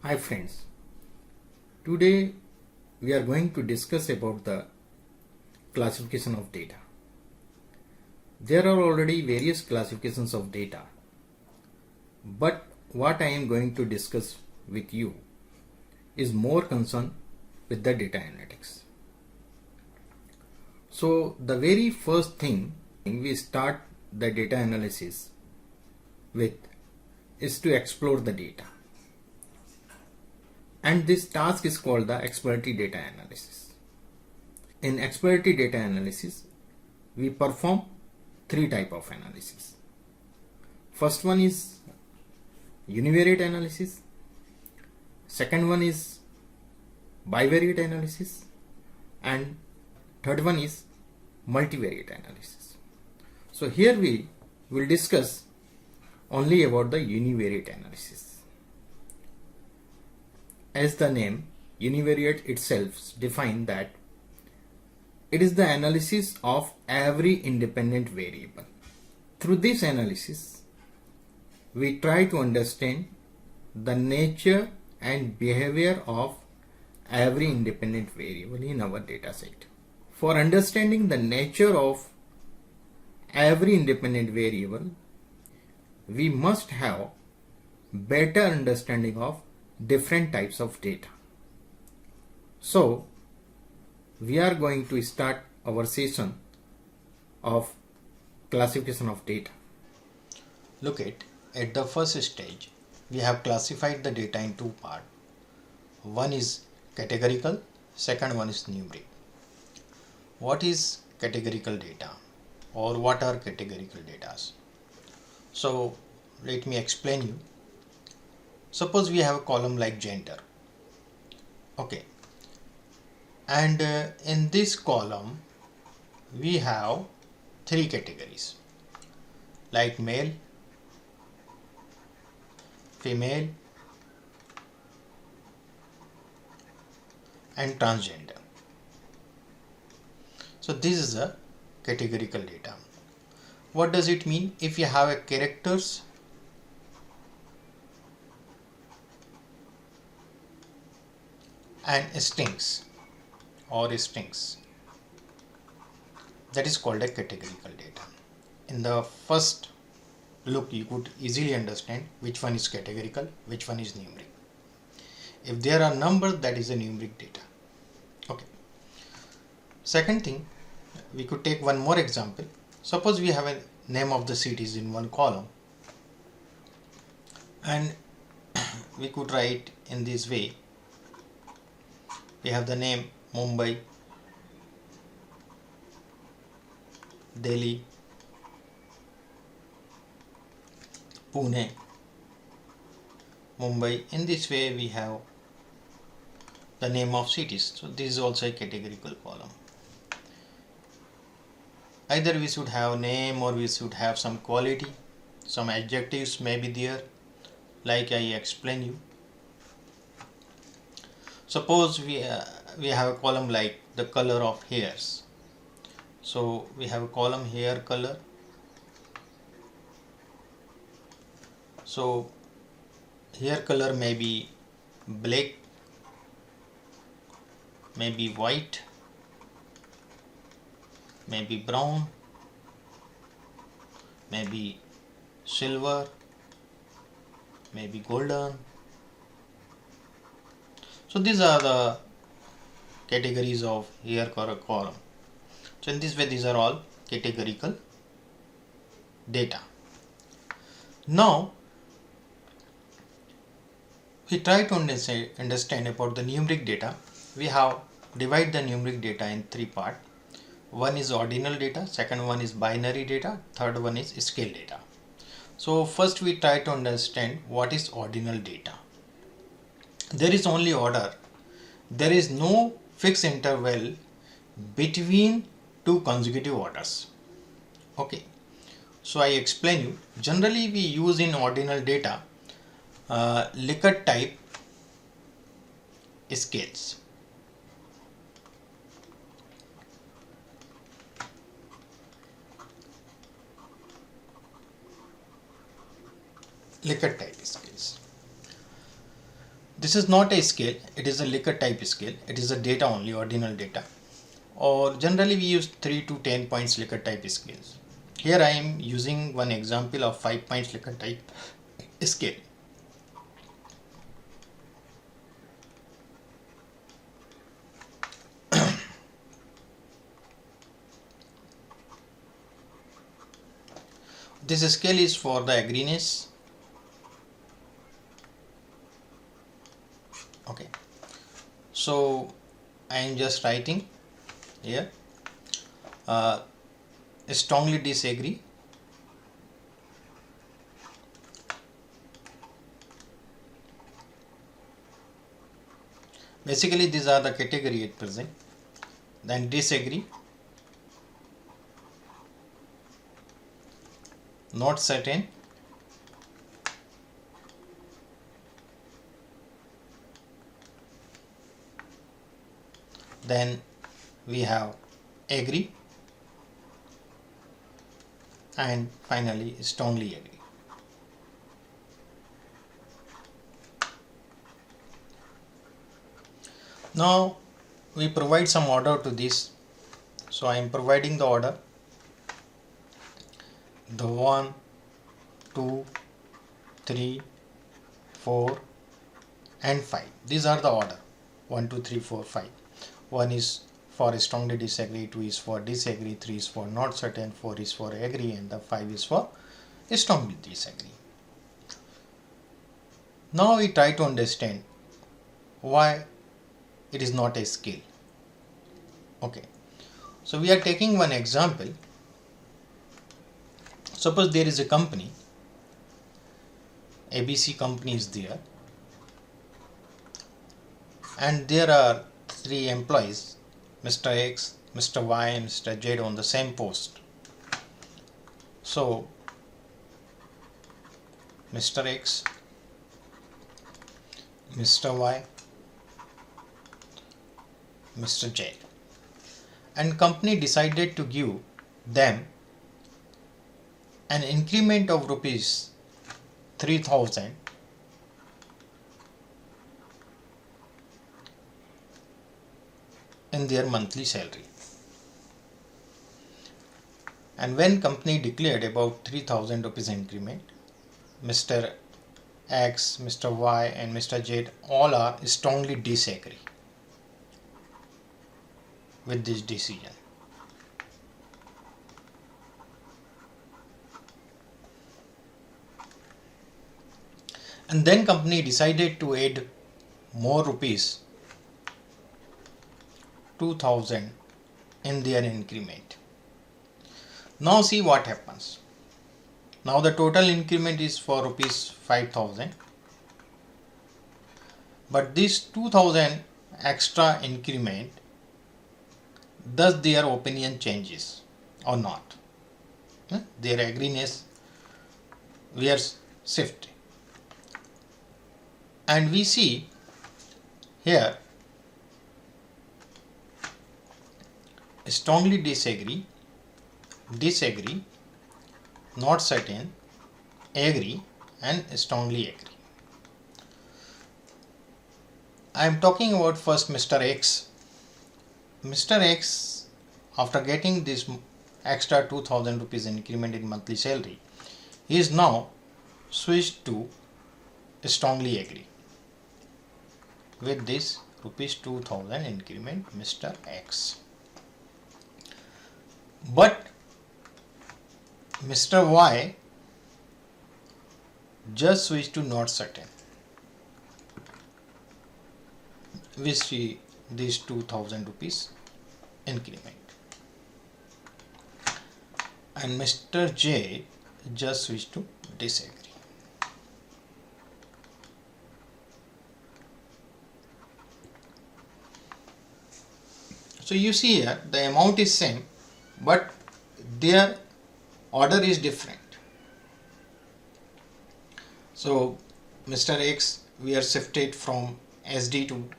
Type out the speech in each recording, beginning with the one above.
Hi friends, today we are going to discuss about the classification of data. There are already various classifications of data, but what I am going to discuss with you is more concerned with the data analytics. So the very first thing we start the data analysis with is to explore the data. And this task is called the exploratory data analysis. In exploratory data analysis, we perform three types of analysis. First one is univariate analysis. Second one is bivariate analysis. And third one is multivariate analysis. So here we will discuss only about the univariate analysis. As the name univariate itself defines that it is the analysis of every independent variable. Through this analysis, we try to understand the nature and behavior of every independent variable in our data set. For understanding the nature of every independent variable, we must have better understanding of different types of data. So, we are going to start our session of classification of data. Look at the first stage, we have classified the data in two parts. One is categorical, second one is numeric. What is categorical data or what are categorical data? So let me explain you. Suppose we have a column like gender. Okay. And in this column, we have three categories like male, female, and transgender. So this is a categorical data. What does it mean? If you have a characters and strings or strings, that is called a categorical data. In the first look, you could easily understand which one is categorical, which one is numeric. If there are numbers, that is a numeric data. Okay. Second thing, we could take one more example. Suppose we have a name of the cities in one column, and we could write in this way. We have the name Mumbai, Delhi, Pune, Mumbai. In this way we have the name of cities. So this is also a categorical column. Either we should have name or we should have some quality, some adjectives may be there, like I explain you. Suppose we have a column like the color of hairs. So we have a column hair color. So hair color may be black, may be white, may be brown, may be silver, may be golden. So these are the categories of hair color column. So in this way, these are all categorical data. Now we try to understand about the numeric data. We have divided the numeric data in three parts. One is ordinal data, second one is binary data, third one is scale data. So first we try to understand what is ordinal data. There is only order. There is no fixed interval between two consecutive orders. Okay. So I explain you. Generally we use in ordinal data Likert type scales. Likert type scales. This is not a scale, it is a Likert type scale. It is a data only, ordinal data. Or generally we use 3 to 10 points Likert type scales. Here I am using one example of 5 points Likert type scale. This scale is for the agreeness. Okay, so I am just writing here strongly disagree, basically these are the category at present. Then disagree, not certain, then we have agree, and finally strongly agree. Now we provide some order to this, so I am providing the order, the 1, 2, 3, 4 and 5. These are the order 1, 2, 3, 4, 5. 1 is for strongly disagree, 2 is for disagree, 3 is for not certain, 4 is for agree, and the 5 is for strongly disagree. Now we try to understand why it is not a scale. Okay, so we are taking one example. Suppose there is a company, ABC company is there, and there are 3 employees, Mr. X, Mr. Y and Mr. Z on the same post. So Mr. X, Mr. Y, Mr. Z, and company decided to give them an increment of rupees 3000 in their monthly salary. And when company declared about 3000 rupees increment, Mr. X, Mr. Y and Mr. Z all are strongly disagree with this decision. And then company decided to add more rupees 2000 in their increment. Now see what happens. Now the total increment is for rupees 5000, but this 2000 extra increment, does their opinion changes or not? Their agreeness we are shifted, and we see here strongly disagree, disagree, not certain, agree and strongly agree. I am talking about first Mr. X. Mr. X, after getting this extra 2000 rupees increment in monthly salary, he is now switched to strongly agree with this rupees 2000 increment Mr. X. But Mr. Y just switched to not certain with this 2000 rupees increment, and Mr. J just switched to disagree. So you see here the amount is same, but their order is different. So Mr. X, we are shifted from SD to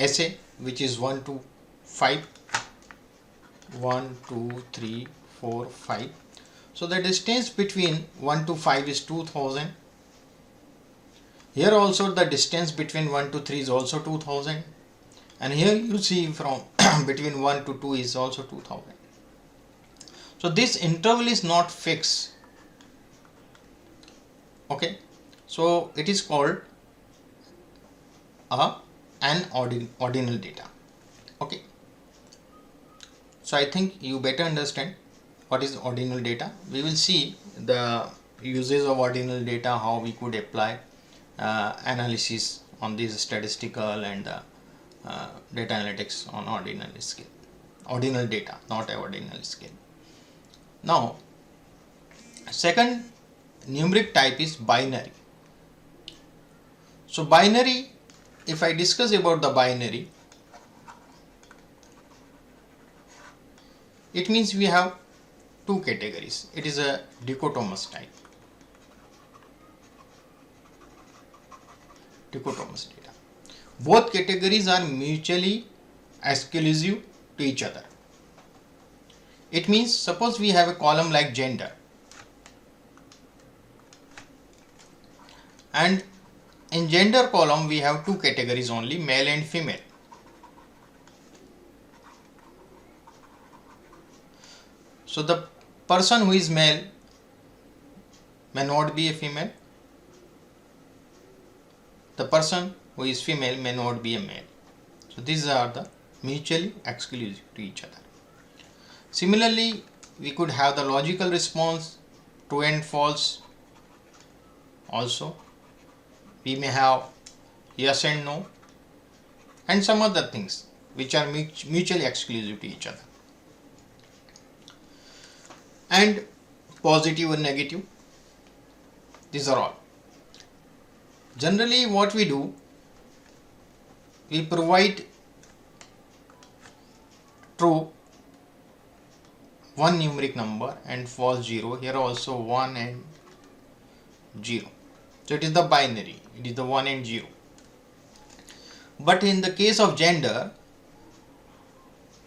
SA, which is 1 to 5, 1 2 3 4 5. So the distance between 1 to 5 is 2000, Here also the distance between 1 to 3 is also 2000, and here you see from between 1 to 2 is also 2000. So this interval is not fixed. Okay, so it is called an ordinal data. Okay, so I think you better understand what is ordinal data. We will see the uses of ordinal data, how we could apply analysis on this statistical and data analytics on ordinal scale, ordinal data, not a ordinal scale. Now, second numeric type is binary. So binary, if I discuss about the binary, it means we have two categories. It is a dichotomous type. Dichotomous data. Both categories are mutually exclusive to each other. It means suppose we have a column like gender, and in gender column we have two categories only, male and female. So the person who is male may not be a female. The person who is female may not be a male. So these are the mutually exclusive to each other. Similarly, we could have the logical response, true and false. Also, we may have yes and no, and some other things which are mutually exclusive to each other. And positive and negative, these are all. Generally what we do, we provide true one numeric number and false 0. Here also 1 and 0. So it is the binary, it is the 1 and 0. But in the case of gender,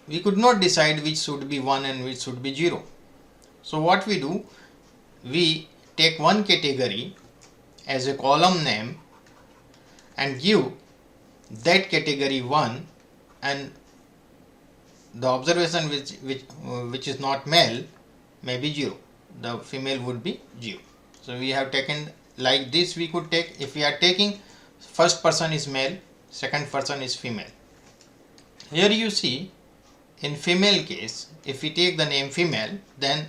we could not decide which should be 1 and which should be 0. So what we do, we take one category as a column name and give that category 1, and the observation which is not male may be 0. The female would be 0. So we have taken like this. We could take, if we are taking first person is male, second person is female. Here you see in female case, if we take the name female, then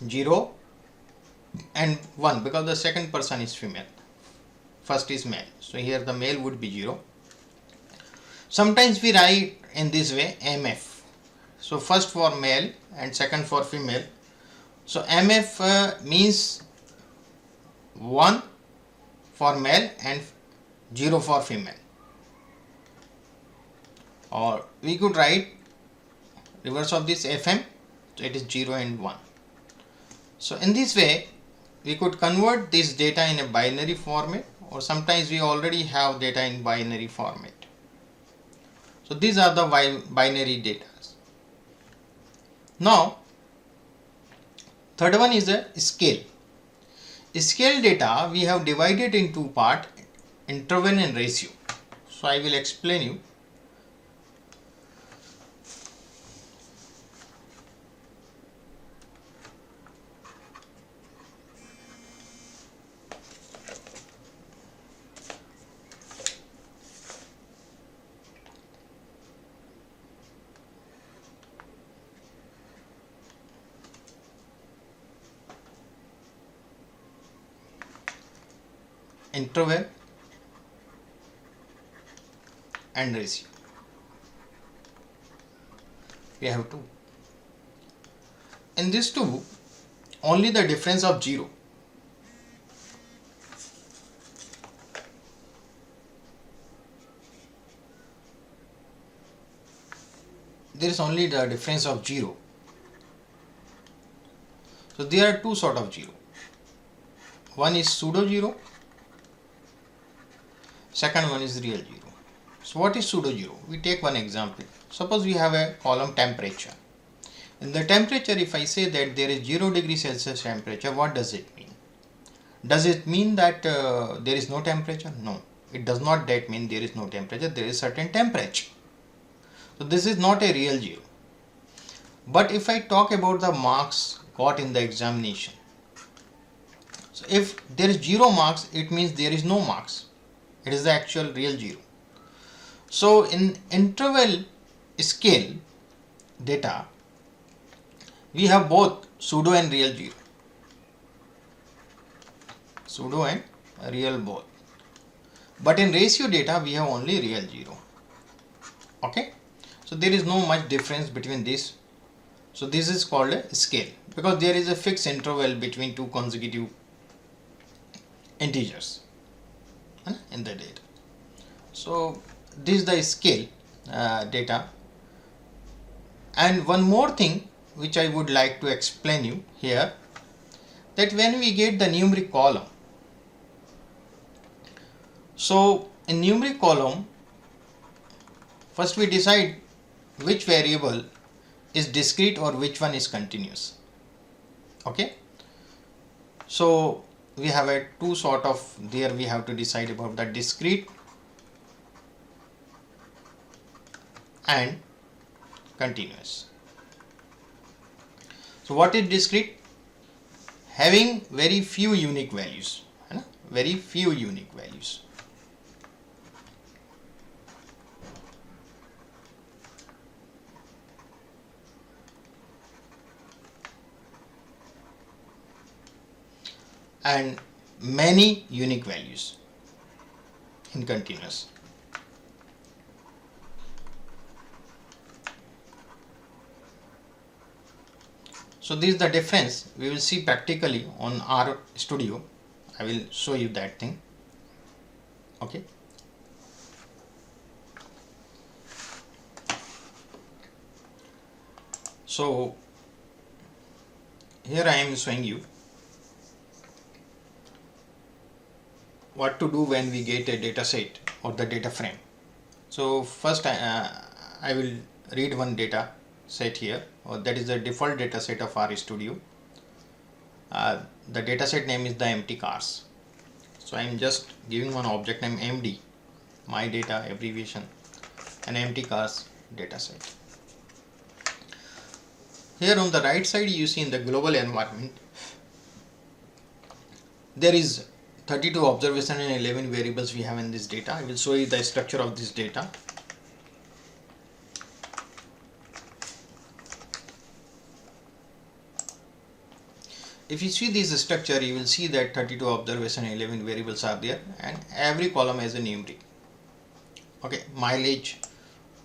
0 and 1, because the second person is female, first is male, so here the male would be 0. Sometimes we write in this way MF, so first for male and second for female. So MF means 1 for male and 0 for female. Or we could write reverse of this FM, so it is 0 and 1. So in this way we could convert this data in a binary format, or sometimes we already have data in binary format. So these are the binary data. Now third one is a scale. Scale data we have divided in two parts, interval and ratio. So I will explain you. Interval and ratio. We have two. In these two, only the difference of 0. There is only the difference of 0. So there are two sort of 0. One is pseudo 0. Second one is real 0. So what is pseudo 0? We take one example. Suppose we have a column temperature. In the temperature, if I say that there is 0 degree Celsius temperature, what does it mean? Does it mean that there is no temperature? No, it does not that mean there is no temperature. There is certain temperature. So this is not a real zero. But if I talk about the marks got in the examination, so if there is 0 marks, it means there is no marks. It is the actual real zero. So in interval scale data, we have both pseudo and real zero. Pseudo and real both. But in ratio data, we have only real zero. Okay. So there is no much difference between this. So this is called a scale because there is a fixed interval between two consecutive integers in the data. So this is the scale data. And one more thing which I would like to explain you here, that when we get the numeric column, so in numeric column, first we decide which variable is discrete or which one is continuous. Okay, so we have a two sort of, there we have to decide about the discrete and continuous. So what is discrete? Having very few unique values, very few unique values. And many unique values in continuous. So this is the difference. We will see practically on R Studio. I will show you that thing. Okay. So here I am showing you what to do when we get a data set or the data frame. So first I will read one data set here, or that is the default data set of R Studio. The data set name is the empty cars. So I am just giving one object name MD, my data abbreviation, an empty cars data set. Here on the right side you see in the global environment there is 32 observation and 11 variables we have in this data. I will show you the structure of this data. If you see this structure, you will see that 32 observation and 11 variables are there, and every column has a numeric. Okay, mileage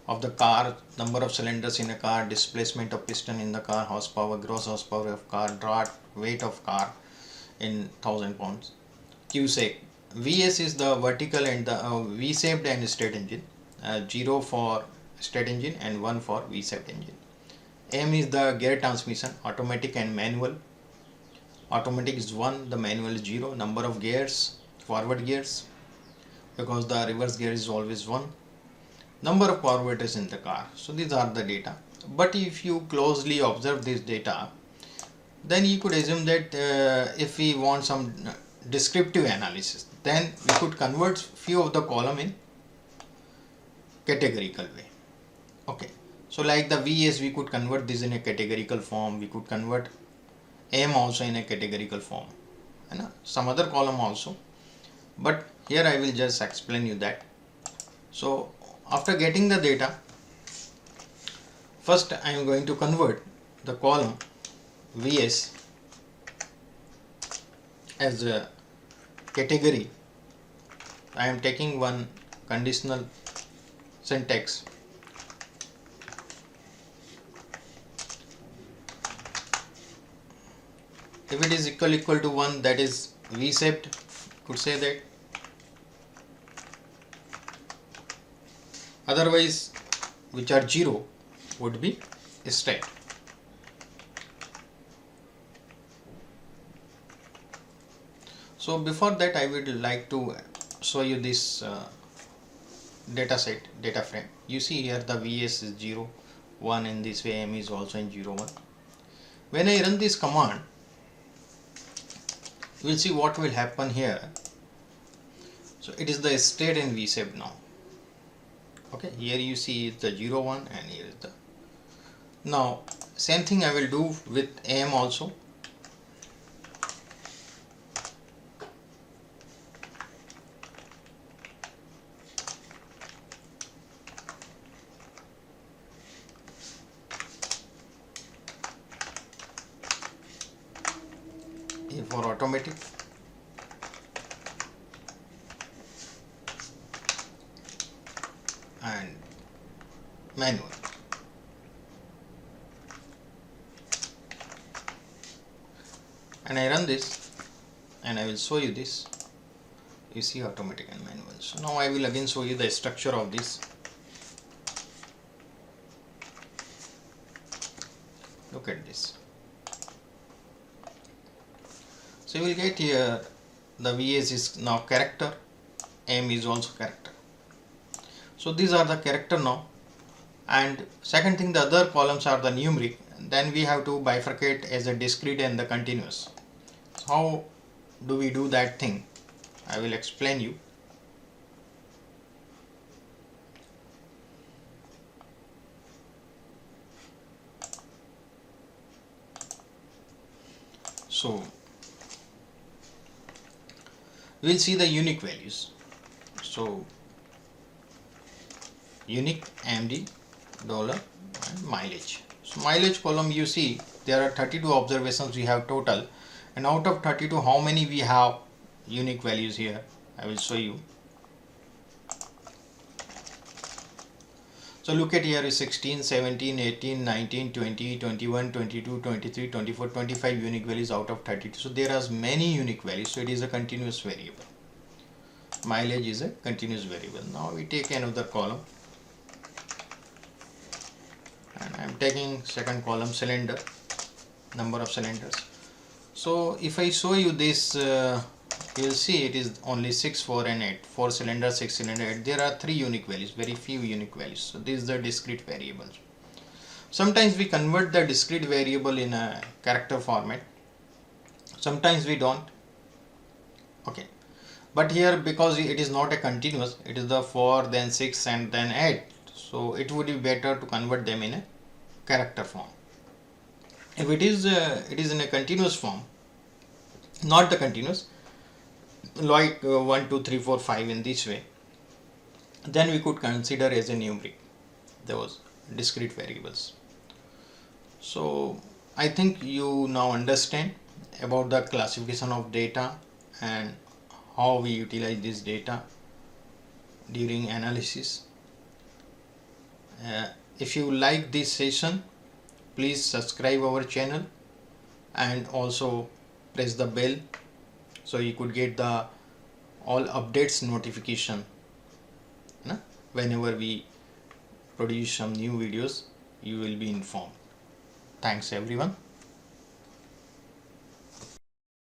of the car, number of cylinders in a car, displacement of piston in the car, horsepower, gross horsepower of car, draft, weight of car in 1000 pounds. QSEC. VS is the vertical and the V-shaped and straight engine. 0 for straight engine and 1 for V-shaped engine. M is the gear transmission, automatic and manual. Automatic is 1, the manual is 0. Number of gears, forward gears, because the reverse gear is always 1. Number of carburetors in the car. So these are the data. But if you closely observe this data, then you could assume that if we want some descriptive analysis, then we could convert few of the column in categorical way. Okay, so like the VS, we could convert this in a categorical form. We could convert M also in a categorical form, and some other column also. But here I will just explain you that. So after getting the data, first I am going to convert the column VS as a category. I am taking one conditional syntax. If it is equal to 1, that is V-shaped, could say that. Otherwise, which are 0 would be straight. So before that, I would like to show you this data set, data frame. You see here the VS is 0, 1, in this way M is also in 0, 1. When I run this command, we'll see what will happen here. So it is the state in VSEP now. Okay, here you see the 0 1 and here is the. Now same thing I will do with AM also. Here for automatic. And manual. And I run this and I will show you this. You see automatic and manual. So now I will again show you the structure of this. Look at this. So you will get here the VS is now character, M is also character. So these are the character now, and second thing, the other columns are the numeric. Then we have to bifurcate as a discrete and the continuous. So how do we do that thing? I will explain you. So we will see the unique values. So unique MD dollar and mileage. So mileage column, you see there are 32 observations we have total, and out of 32 how many we have unique values here, I will show you. So look at here is 16, 17, 18, 19, 20, 21, 22, 23, 24, 25 unique values out of 32. So there are many unique values, so it is a continuous variable. Mileage is a continuous variable. Now we take another column, and I am taking second column cylinder, number of cylinders. So if I show you this, you will see it is only 6, 4 and 8. 4 cylinder, 6 cylinder, 8. There are 3 unique values, very few unique values. So this is the discrete variables. Sometimes we convert the discrete variable in a character format. Sometimes we don't. Okay. But here, because it is not a continuous, it is the 4, then 6 and then 8. So it would be better to convert them in a character form. If it is in a continuous form, not the continuous, like 1, 2, 3, 4, 5 in this way, then we could consider as a numeric those discrete variables. So I think you now understand about the classification of data and how we utilize this data during analysis. If you like this session, please subscribe our channel and also press the bell so you could get the all updates notification. Whenever we produce some new videos, you will be informed. Thanks everyone.